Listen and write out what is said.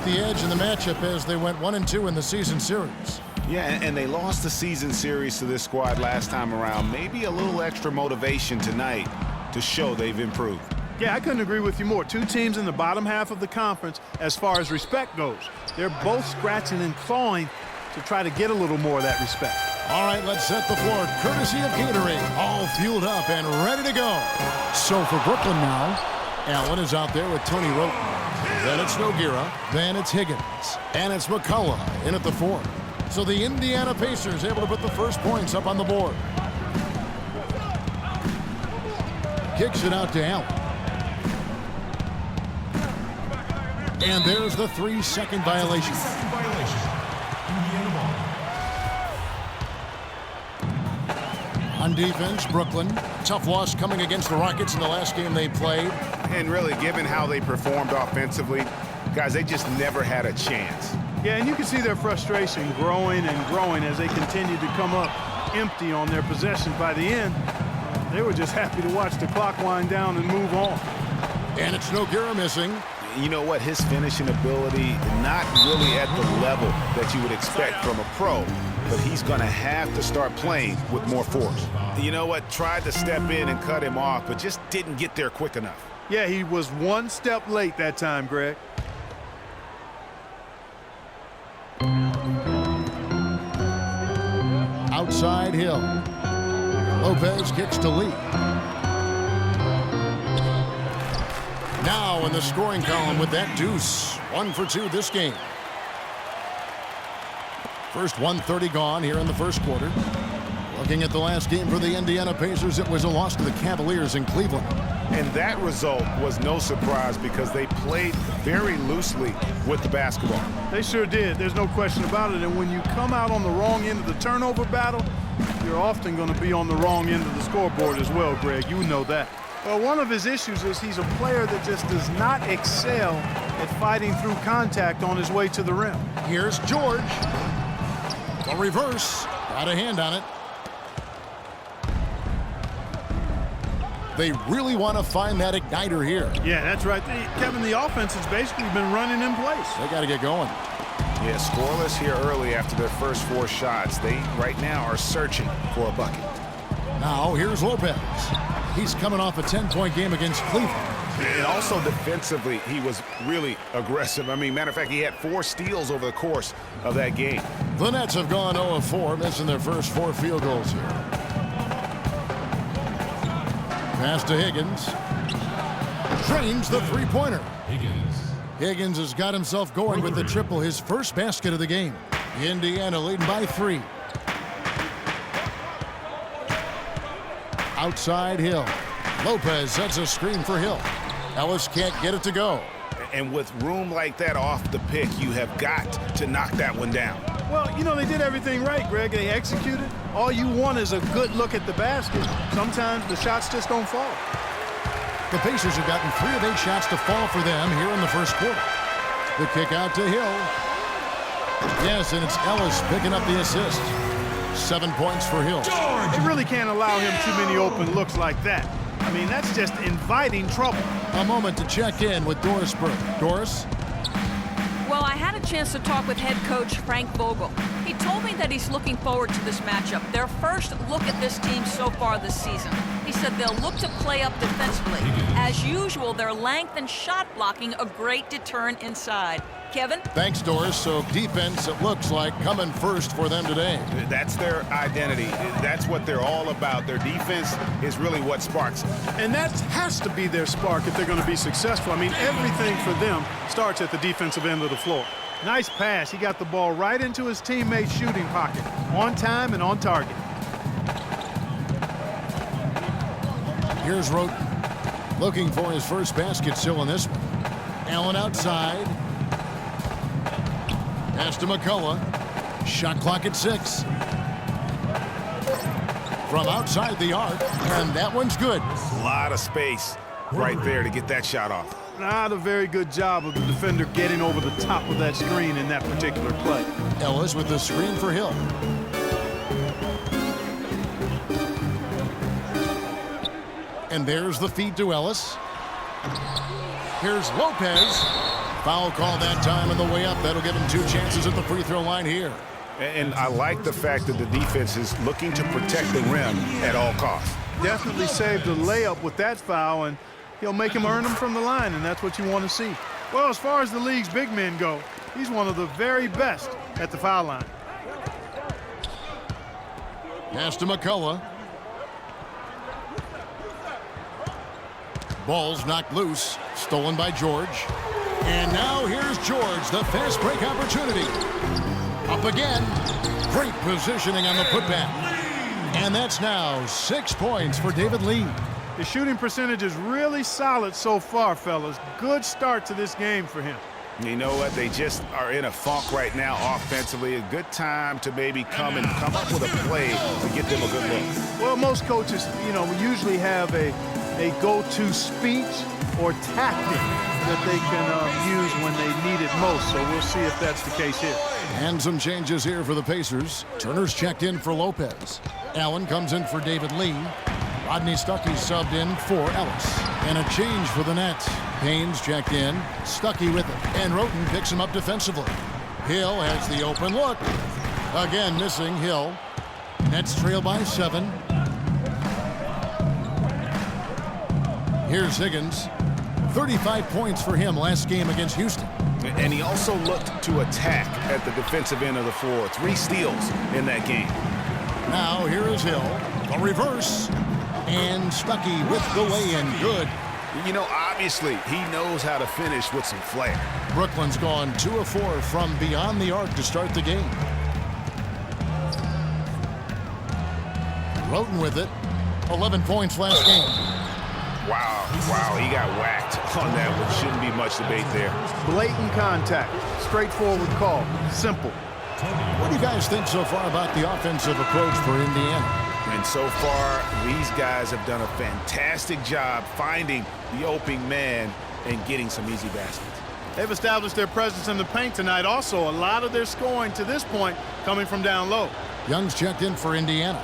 the edge in the matchup as they went 1-2 in the season series. Yeah, and they lost the season series to this squad last time around. Maybe a little extra motivation tonight to show they've improved. Yeah, I couldn't agree with you more. Two teams in the bottom half of the conference as far as respect goes. They're both scratching and clawing to try to get a little more of that respect. All right, let's set the floor. Courtesy of Gatorade. All fueled up and ready to go. So for Brooklyn now, Allen is out there with Tony Wroten. Then it's Nogueira. Then it's Higgins. And it's McCullough in at the 4. So the Indiana Pacers able to put the first points up on the board. Kicks it out to Allen. And there's the 3-second violation. On defense, Brooklyn. Tough loss coming against the Rockets in the last game they played. And really, given how they performed offensively, guys, they just never had a chance. Yeah, and you can see their frustration growing and growing as they continue to come up empty on their possessions. By the end, they were just happy to watch the clock wind down and move on. And it's Nogueira missing. You know what? His finishing ability, not really at the level that you would expect from a pro, but he's going to have to start playing with more force. You know what? Tried to step in and cut him off, but just didn't get there quick enough. Yeah, he was one step late that time, Greg. Outside Hill. Lopez kicks to Lee. Now in the scoring column with that deuce. 1 for 2 this game. First 1:30 gone here in the first quarter. Looking at the last game for the Indiana Pacers, it was a loss to the Cavaliers in Cleveland. And that result was no surprise because they played very loosely with the basketball. They sure did. There's no question about it. And when you come out on the wrong end of the turnover battle, you're often going to be on the wrong end of the scoreboard as well, Greg. You know that. Well, one of his issues is he's a player that just does not excel at fighting through contact on his way to the rim. Here's George. A reverse. Got a hand on it. They really want to find that igniter here. Yeah, that's right. Kevin, the offense has basically been running in place. They got to get going. Yeah, scoreless here early after their first 4 shots. They, right now, are searching for a bucket. Now, here's Lopez. He's coming off a 10-point game against Cleveland. And also defensively, he was really aggressive. I mean, matter of fact, he had 4 steals over the course of that game. The Nets have gone 0 of 4, missing their first 4 field goals here. Pass to Higgins. Drains the three-pointer. Higgins has got himself going with the triple, his first basket of the game. Indiana leading by 3. Outside Hill. Lopez sets a screen for Hill. Ellis can't get it to go. And with room like that off the pick, you have got to knock that one down. Well, you know, they did everything right, Greg. They executed. All you want is a good look at the basket. Sometimes the shots just don't fall. The Pacers have gotten 3 of 8 shots to fall for them here in the first quarter. The kick out to Hill. Yes, and it's Ellis picking up the assist. 7 points for Hill. You really can't allow him too many open looks like that. I mean, that's just inviting trouble. A moment to check in with Doris Burke. Doris? Well, I had a chance to talk with head coach Frank Vogel. He told me that he's looking forward to this matchup. Their first look at this team so far this season. He said they'll look to play up defensively. As usual, their length and shot blocking a great deterrent inside. Kevin? Thanks, Doris. So defense, it looks like, coming first for them today. That's their identity. That's what they're all about. Their defense is really what sparks them. And that has to be their spark if they're going to be successful. I mean, everything for them starts at the defensive end of the floor. Nice pass. He got the ball right into his teammate's shooting pocket. On time and on target. Here's Wroten. Looking for his first basket still in this one. Allen outside. Pass to McCullough. Shot clock at 6. From outside the arc, and that one's good. A lot of space right there to get that shot off. Not a very good job of the defender getting over the top of that screen in that particular play. Ellis with the screen for Hill. And there's the feed to Ellis. Here's Lopez. Foul call that time on the way up. That'll give him 2 chances at the free throw line here. And I like the fact that the defense is looking to protect the rim at all costs. Definitely saved a layup with that foul, and he'll make him earn them from the line, and that's what you want to see. Well, as far as the league's big men go, he's one of the very best at the foul line. Pass to McCullough. Ball's knocked loose. Stolen by George. And now here's George, the fast break opportunity. Up again. Great positioning on the putback. And that's now 6 points for David Lee. The shooting percentage is really solid so far, fellas. Good start to this game for him. You know what? They just are in a funk right now offensively. A good time to maybe come up with a play to get them a good look. Well, most coaches, we usually have a go-to speech or tactic that they can use when they need it most. So we'll see if that's the case here. And some changes here for the Pacers. Turner's checked in for Lopez. Allen comes in for David Lee. Rodney Stuckey subbed in for Ellis. And a change for the Nets. Haynes checked in. Stuckey with it. And Roten picks him up defensively. Hill has the open look. Again missing Hill. Nets trail by 7. Here's Higgins. 35 points for him last game against Houston. And he also looked to attack at the defensive end of the floor. 3 steals in that game. Now here is Hill. A reverse. And Stuckey with the lay-in. Good. Obviously, he knows how to finish with some flair. Brooklyn's gone 2 of 4 from beyond the arc to start the game. Roten with it. 11 points last game. Wow, he got whacked on that one. Shouldn't be much debate there. Blatant contact. Straightforward call. Simple. What do you guys think so far about the offensive approach for Indiana? And so far, these guys have done a fantastic job finding the opening man and getting some easy baskets. They've established their presence in the paint tonight. Also, a lot of their scoring to this point coming from down low. Young's checked in for Indiana.